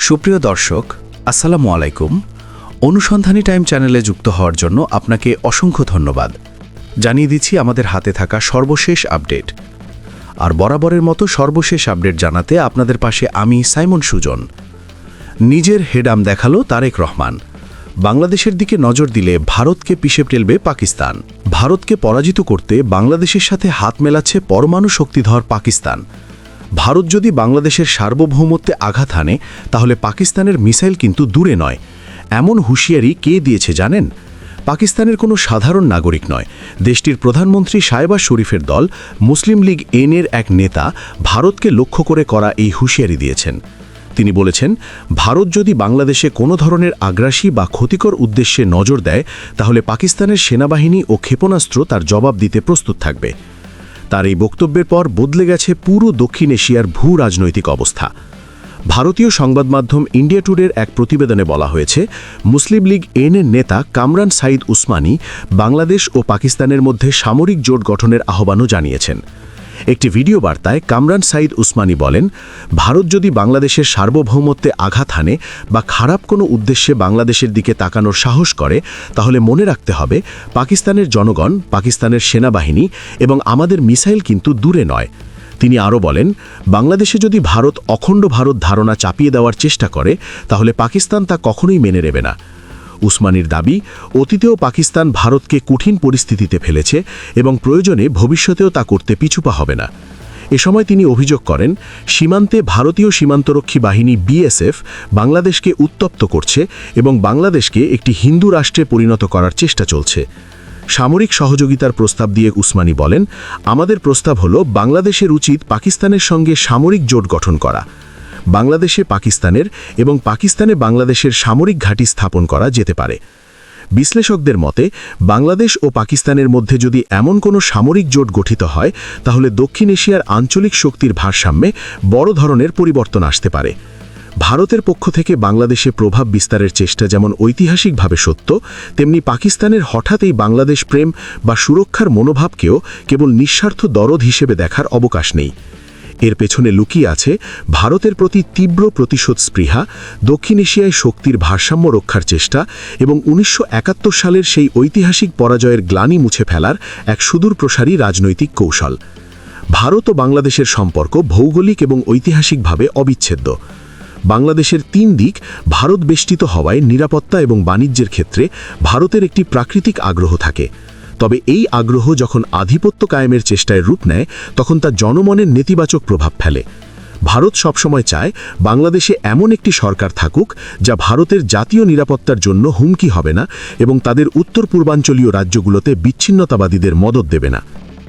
সুপ্রিয় দর্শক, আসসালামু আলাইকুম। অনুসন্ধানী টাইম চ্যানেলে যুক্ত হওয়ার জন্য আপনাকে অসংখ্য ধন্যবাদ। জানিয়ে দিচ্ছি আমাদের হাতে থাকা সর্বশেষ আপডেট। আর বরাবরের মতো সর্বশেষ আপডেট জানাতে আপনাদের পাশে আমি সাইমন সুজন। নিজের হেডাম দেখালো তারেক রহমান। বাংলাদেশের দিকে নজর দিলে ভারতকে পিষে ফেলবে পাকিস্তান। ভারতকে পরাজিত করতে বাংলাদেশের সাথে হাত মেলাচ্ছে পরমাণু শক্তিধর পাকিস্তান। ভারত যদি বাংলাদেশের সার্বভৌমত্বে আঘাত হানে তাহলে পাকিস্তানের মিসাইল কিন্তু দূরে নয়। এমন হুঁশিয়ারি কে দিয়েছে জানেন? পাকিস্তানের কোনো সাধারণ নাগরিক নয়, দেশটির প্রধানমন্ত্রী শাহবাজ শরীফের দল মুসলিম লীগ এর এক নেতা ভারতকে লক্ষ্য করে করা এই হুঁশিয়ারি দিয়েছেন। তিনি বলেছেন, ভারত যদি বাংলাদেশে কোনো ধরনের আগ্রাসী বা ক্ষতিকর উদ্দেশ্যে নজর দেয় তাহলে পাকিস্তানের সেনাবাহিনী ও ক্ষেপণাস্ত্র তার জবাব দিতে প্রস্তুত থাকবে। তার এই বক্তব্যের পর বদলে গেছে পুরো দক্ষিণ এশিয়ার ভূ রাজনৈতিক অবস্থা। ভারতীয় সংবাদ মাধ্যম ইন্ডিয়া টুডের এক প্রতিবেদনে বলা হয়েছে, মুসলিম লীগ এর নেতা কামরান সাঈদ উসমানী বাংলাদেশ ও পাকিস্তানের মধ্যে সামরিক জোট গঠনের আহ্বানও জানিয়েছেন। একটি ভিডিও বার্তায় কামরান সাঈদ উসমানী বলেন, ভারত যদি বাংলাদেশের সার্বভৌমত্বে আঘাত হানে বা খারাপ কোনো উদ্দেশ্যে বাংলাদেশের দিকে তাকানোর সাহস করে তাহলে মনে রাখতে হবে পাকিস্তানের জনগণ, পাকিস্তানের সেনাবাহিনী এবং আমাদের মিসাইল কিন্তু দূরে নয়। তিনি আরও বলেন, বাংলাদেশে যদি ভারত অখণ্ড ভারত ধারণা চাপিয়ে দেওয়ার চেষ্টা করে তাহলে পাকিস্তান তা কখনোই মেনে নেবে না। উসমানীর দাবি, অতীতেও পাকিস্তান ভারতকে কঠিন পরিস্থিতিতে ফেলেছে এবং প্রয়োজনে ভবিষ্যতেও তা করতে পিছুপা হবে না। এ সময় তিনি অভিযোগ করেন, সীমান্তে ভারতীয় সীমান্তরক্ষী বাহিনী বিএসএফ বাংলাদেশকে উত্তপ্ত করছে এবং বাংলাদেশকে একটি হিন্দু রাষ্ট্রে পরিণত করার চেষ্টা চলছে। সামরিক সহযোগিতার প্রস্তাব দিয়ে উসমানী বলেন, আমাদের প্রস্তাব হল বাংলাদেশের উচিত পাকিস্তানের সঙ্গে সামরিক জোট গঠন করা। বাংলাদেশে পাকিস্তানের এবং পাকিস্তানে বাংলাদেশের সামরিক ঘাঁটি স্থাপন করা যেতে পারে। বিশ্লেষকদের মতে, বাংলাদেশ ও পাকিস্তানের মধ্যে যদি এমন কোনো সামরিক জোট গঠিত হয় তাহলে দক্ষিণ এশিয়ার আঞ্চলিক শক্তির ভারসাম্যে বড় ধরনের পরিবর্তন আসতে পারে। ভারতের পক্ষ থেকে বাংলাদেশে প্রভাব বিস্তারের চেষ্টা যেমন ঐতিহাসিকভাবে সত্য, তেমনি পাকিস্তানের হঠাৎ এই বাংলাদেশ প্রেম বা সুরক্ষার মনোভাবকেও কেবল নিঃস্বার্থ দরদ হিসেবে দেখার অবকাশ নেই। এর পেছনে লুকিয়ে আছে ভারতের প্রতি তীব্র প্রতিশোধ স্পৃহা, দক্ষিণ এশিয়ায় শক্তির ভারসাম্য রক্ষার চেষ্টা এবং ১৯৭১ সালের সেই ঐতিহাসিক পরাজয়ের গ্লানি মুছে ফেলার এক সুদূরপ্রসারী রাজনৈতিক কৌশল। ভারত ও বাংলাদেশের সম্পর্ক ভৌগোলিক এবং ঐতিহাসিকভাবে অবিচ্ছেদ্য। বাংলাদেশের ৩ দিক ভারত বেষ্টিত হওয়ায় নিরাপত্তা এবং বাণিজ্যের ক্ষেত্রে ভারতের একটি প্রাকৃতিক আগ্রহ থাকে। তবে এই আগ্রহ যখন আধিপত্য কায়েমের চেষ্টায় রূপ নেয় তখন তা জনমনের নেতিবাচক প্রভাব ফেলে। ভারত সবসময় চায় বাংলাদেশে এমন একটি সরকার থাকুক যা ভারতের জাতীয় নিরাপত্তার জন্য হুমকি হবে না এবং তাদের উত্তর পূর্বাঞ্চলীয় রাজ্যগুলোতে বিচ্ছিন্নতাবাদীদের মদত দেবে না।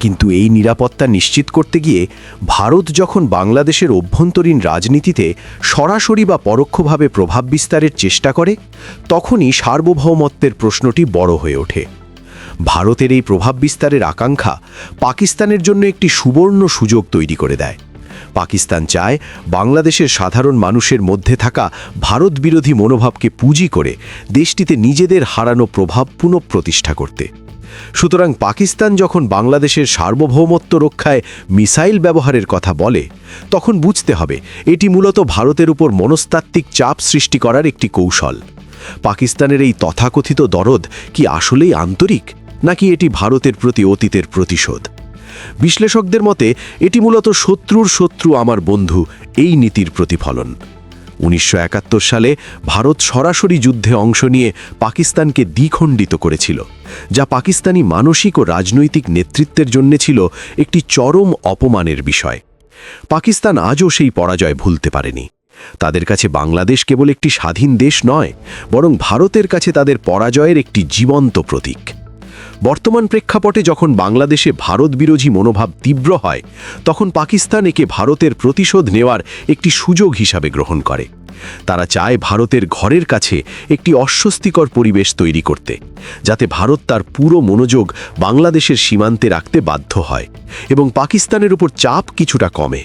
কিন্তু এই নিরাপত্তা নিশ্চিত করতে গিয়ে ভারত যখন বাংলাদেশের অভ্যন্তরীণ রাজনীতিতে সরাসরি বা পরোক্ষভাবে প্রভাব বিস্তারের চেষ্টা করে তখনই সার্বভৌমত্বের প্রশ্নটি বড় হয়ে ওঠে। ভারতের এই প্রভাব বিস্তারের আকাঙ্ক্ষা পাকিস্তানের জন্য একটি সুবর্ণ সুযোগ তৈরি করে দেয়। পাকিস্তান চায় বাংলাদেশের সাধারণ মানুষের মধ্যে থাকা ভারত বিরোধী মনোভাবকে পুঁজি করে দেশটিতে নিজেদের হারানো প্রভাব পুনঃপ্রতিষ্ঠা করতে। সুতরাং পাকিস্তান যখন বাংলাদেশের সার্বভৌমত্ব রক্ষায় মিসাইল ব্যবহারের কথা বলে তখন বুঝতে হবে এটি মূলত ভারতের উপর মনস্তাত্ত্বিক চাপ সৃষ্টি করার একটি কৌশল। পাকিস্তানের এই তথাকথিত দরদ কি আসলেই আন্তরিক, নাকি এটি ভারতের প্রতি অতীতের প্রতিশোধ? বিশ্লেষকদের মতে এটি মূলত শত্রুর শত্রু আমার বন্ধু এই নীতির প্রতিফলন। ১৯৭১ সালে ভারত সরাসরি যুদ্ধে অংশ নিয়ে পাকিস্তানকে দ্বিখণ্ডিত করেছিল, যা পাকিস্তানি মানসিক ও রাজনৈতিক নেতৃত্বের জন্য ছিল একটি চরম অপমানের বিষয়। পাকিস্তান আজও সেই পরাজয় ভুলতে পারেনি। তাদের কাছে বাংলাদেশ কেবল একটি স্বাধীন দেশ নয়, বরং ভারতের কাছে তাদের পরাজয়ের একটি জীবন্ত প্রতীক। বর্তমান প্রেক্ষাপটে যখন বাংলাদেশে ভারত বিরোধী মনোভাব তীব্র হয় তখন পাকিস্তান একে ভারতের প্রতিশোধ নেওয়ার একটি সুযোগ হিসাবে গ্রহণ করে। তারা চায় ভারতের ঘরের কাছে একটি অস্বস্তিকর পরিবেশ তৈরি করতে, যাতে ভারত তার পুরো মনোযোগ বাংলাদেশের সীমান্তে রাখতে বাধ্য হয় এবং পাকিস্তানের উপর চাপ কিছুটা কমে।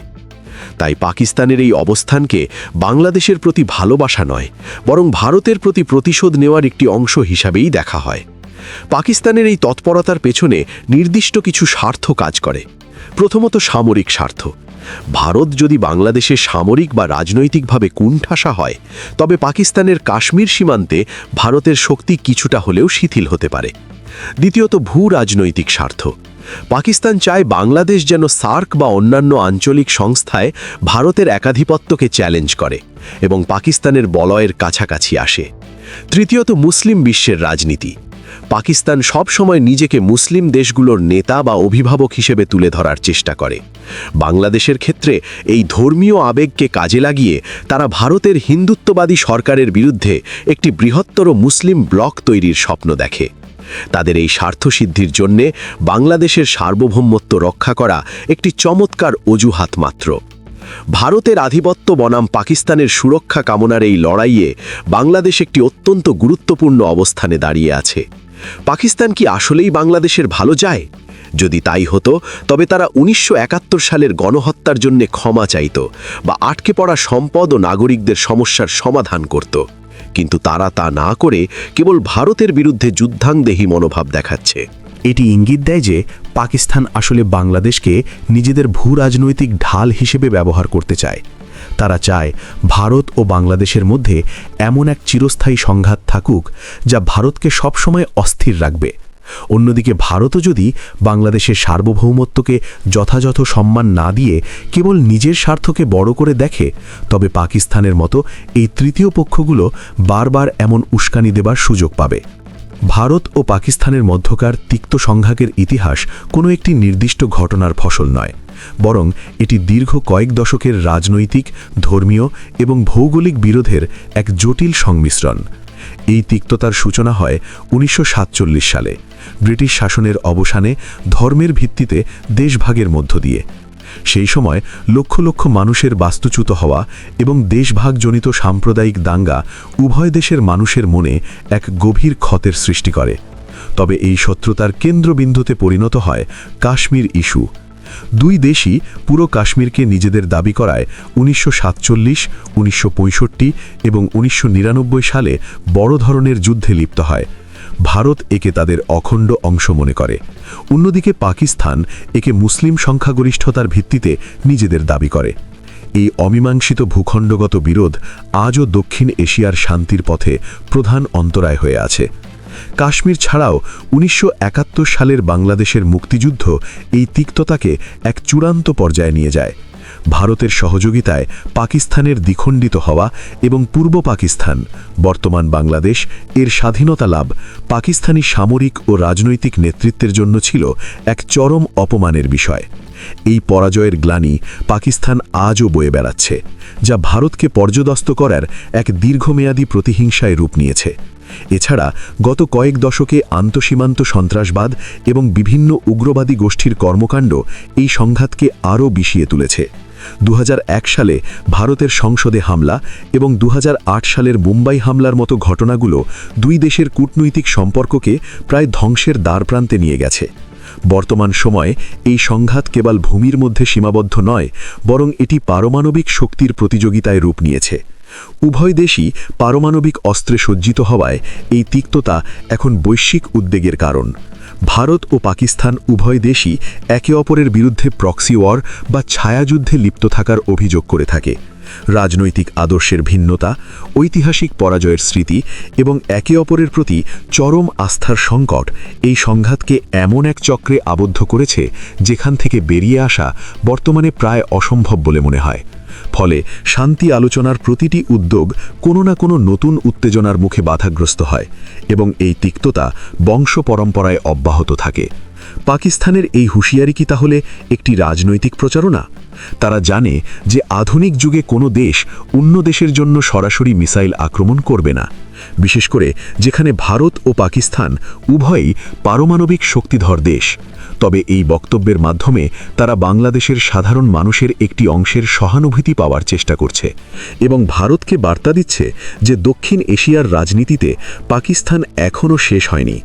তাই পাকিস্তানের এই অবস্থানকে বাংলাদেশের প্রতি ভালোবাসা নয়, বরং ভারতের প্রতি প্রতিশোধ নেওয়ার একটি অংশ হিসাবেই দেখা হয়। পাকিস্তানের এই তৎপরতার পেছনে নির্দিষ্ট কিছু স্বার্থ কাজ করে। প্রথমত সামরিক স্বার্থ। ভারত যদি বাংলাদেশে সামরিক বা রাজনৈতিকভাবে কুণ্ঠাসা হয়, তবে পাকিস্তানের কাশ্মীর সীমান্তে ভারতের শক্তি কিছুটা হলেও শিথিল হতে পারে। দ্বিতীয়ত, ভূ রাজনৈতিক স্বার্থ। পাকিস্তান চায় বাংলাদেশ যেন সার্ক বা অন্যান্য আঞ্চলিক সংস্থায় ভারতের একাধিপত্যকে চ্যালেঞ্জ করে এবং পাকিস্তানের বলয়ের কাছাকাছি আসে। তৃতীয়ত, মুসলিম বিশ্বের রাজনীতি। পাকিস্তান সবসময় নিজেকে মুসলিম দেশগুলোর নেতা বা অভিভাবক হিসেবে তুলে ধরার চেষ্টা করে। বাংলাদেশের ক্ষেত্রে এই ধর্মীয় আবেগকে কাজে লাগিয়ে তারা ভারতের হিন্দুত্ববাদী সরকারের বিরুদ্ধে একটি বৃহত্তর মুসলিম ব্লক তৈরির স্বপ্ন দেখে। তাদের এই স্বার্থসিদ্ধির জন্যে বাংলাদেশের সার্বভৌমত্ব রক্ষা করা একটি চমৎকার অজুহাত মাত্র। ভারতের আধিপত্য বনাম পাকিস্তানের সুরক্ষা কামনার এই লড়াইয়ে বাংলাদেশ একটি অত্যন্ত গুরুত্বপূর্ণ অবস্থানে দাঁড়িয়ে আছে। পাকিস্তান কি আসলেই বাংলাদেশের ভালো চায়? যদি তাই হতো, তবে তারা 1971 সালের গণহত্যার জন্য ক্ষমা চাইত বা আটকে পড়া সম্পদ ও নাগরিকদের সমস্যার সমাধান করত। কিন্তু তারা তা না করে কেবল ভারতের বিরুদ্ধে যুদ্ধাংদেহী মনোভাব দেখাচ্ছে। এটি ইঙ্গিত দেয় যে পাকিস্তান আসলে বাংলাদেশকে নিজেদের ভূ রাজনৈতিক ঢাল হিসেবে ব্যবহার করতে চায়। তারা চায় ভারত ও বাংলাদেশের মধ্যে এমন এক চিরস্থায়ী সংঘাত থাকুক যা ভারতকে সবসময় অস্থির রাখবে। অন্যদিকে ভারতও যদি বাংলাদেশের সার্বভৌমত্বকে যথাযথ সম্মান না দিয়ে কেবল নিজের স্বার্থকে বড় করে দেখে, তবে পাকিস্তানের মতো এই তৃতীয় পক্ষগুলো বারবার এমন উস্কানি দেবার সুযোগ পাবে। ভারত ও পাকিস্তানের মধ্যকার তিক্ত সংঘাতের ইতিহাস কোনো একটি নির্দিষ্ট ঘটনার ফসল নয়, বরং এটি দীর্ঘ কয়েক দশকের রাজনৈতিক, ধর্মীয় এবং ভৌগোলিক বিরোধের এক জটিল সংমিশ্রণ। এই তিক্ততার সূচনা হয় 1947 সালে ব্রিটিশ শাসনের অবসানে ধর্মের ভিত্তিতে দেশভাগের মধ্য দিয়ে। সেই সময় লক্ষ লক্ষ মানুষের বাস্তুচ্যুত হওয়া এবং দেশভাগজনিত সাম্প্রদায়িক দাঙ্গা উভয় দেশের মানুষের মনে এক গভীর ক্ষতের সৃষ্টি করে। তবে এই শত্রুতার কেন্দ্রবিন্দুতে পরিণত হয় কাশ্মীর ইস্যু। দুই দেশই পুরো কাশ্মীরকে নিজেদের দাবি করায় 1947, 1965 এবং 1999 সালে বড় ধরনের যুদ্ধে লিপ্ত হয়। ভারত একে তাদের অখণ্ড অংশ মনে করে। অন্যদিকে পাকিস্তান একে মুসলিম সংখ্যাগরিষ্ঠতার ভিত্তিতে নিজেদের দাবি করে। এই অমীমাংসিত ভূখণ্ডগত বিরোধ আজও দক্ষিণ এশিয়ার শান্তির পথে প্রধান অন্তরায় হয়ে আছে। কাশ্মীর ছাড়াও 1971 সালের বাংলাদেশের মুক্তিযুদ্ধ এই তিক্ততাকে এক চূড়ান্ত পর্যায়ে নিয়ে যায়। ভারতের সহযোগিতায় পাকিস্তানের দ্বিখণ্ডিত হওয়া এবং পূর্ব পাকিস্তান, বর্তমান বাংলাদেশ এর স্বাধীনতা লাভ পাকিস্তানি সামরিক ও রাজনৈতিক নেতৃত্বের জন্য ছিল এক চরম অপমানের বিষয়। এই পরাজয়ের গ্লানি পাকিস্তান আজও বয়ে বেড়াচ্ছে, যা ভারতকে পর্যদস্ত করার এক দীর্ঘমেয়াদী প্রতিহিংসায় রূপ নিয়েছে। এছাড়া গত কয়েক দশকে আন্তঃসীমান্ত সন্ত্রাসবাদ এবং বিভিন্ন উগ্রবাদী গোষ্ঠীর কর্মকাণ্ড এই সংঘাতকে আরও বিষিয়ে তুলেছে। 2001 সালে ভারতের সংসদে হামলা এবং 2008 সালের মুম্বাই হামলার মতো ঘটনাগুলো দুই দেশের কূটনৈতিক সম্পর্ককে প্রায় ধ্বংসের দ্বারপ্রান্তে নিয়ে গেছে। বর্তমান সময়ে এই সংঘাত কেবল ভূমির মধ্যে সীমাবদ্ধ নয়, বরং এটি পারমাণবিক শক্তির প্রতিযোগিতায় রূপ নিয়েছে। উভয় দেশই পারমাণবিক অস্ত্রে সজ্জিত হওয়ায় এই তিক্ততা এখন বৈশ্বিক উদ্বেগের কারণ। ভারত ও পাকিস্তান উভয় দেশই একে অপরের বিরুদ্ধে প্রক্সি ওয়ার বা ছায়াযুদ্ধে লিপ্ত থাকার অভিযোগ করে থাকে। রাজনৈতিক আদর্শের ভিন্নতা, ঐতিহাসিক পরাজয়ের স্মৃতি এবং একে অপরের প্রতি চরম আস্থার সংকট এই সংঘাতকে এমন এক চক্রে আবদ্ধ করেছে যেখান থেকে বেরিয়ে আসা বর্তমানে প্রায় অসম্ভব বলে মনে হয়। ফলে শান্তি আলোচনার প্রতিটি উদ্যোগ কোনো না কোনো নতুন উত্তেজনার মুখে বাধাগ্রস্ত হয় এবং এই তিক্ততা বংশ পরম্পরায় অব্যাহত থাকে। পাকিস্তানের এই হুঁশিয়ারি কি তাহলে একটি রাজনৈতিক প্রচারণা? তারা জানে যে আধুনিক যুগে কোনো দেশ অন্য দেশের জন্য সরাসরি মিসাইল আক্রমণ করবে না, বিশেষ করে যেখানে ভারত ও পাকিস্তান উভয়ই পারমাণবিক শক্তিধর দেশ। তবে এই বক্তব্যের মাধ্যমে তারা বাংলাদেশের সাধারণ মানুষের একটি অংশের সহানুভূতি পাওয়ার চেষ্টা করছে এবং ভারতকে বার্তা দিচ্ছে যে দক্ষিণ এশিয়ার রাজনীতিতে পাকিস্তান এখনও শেষ হয়নি।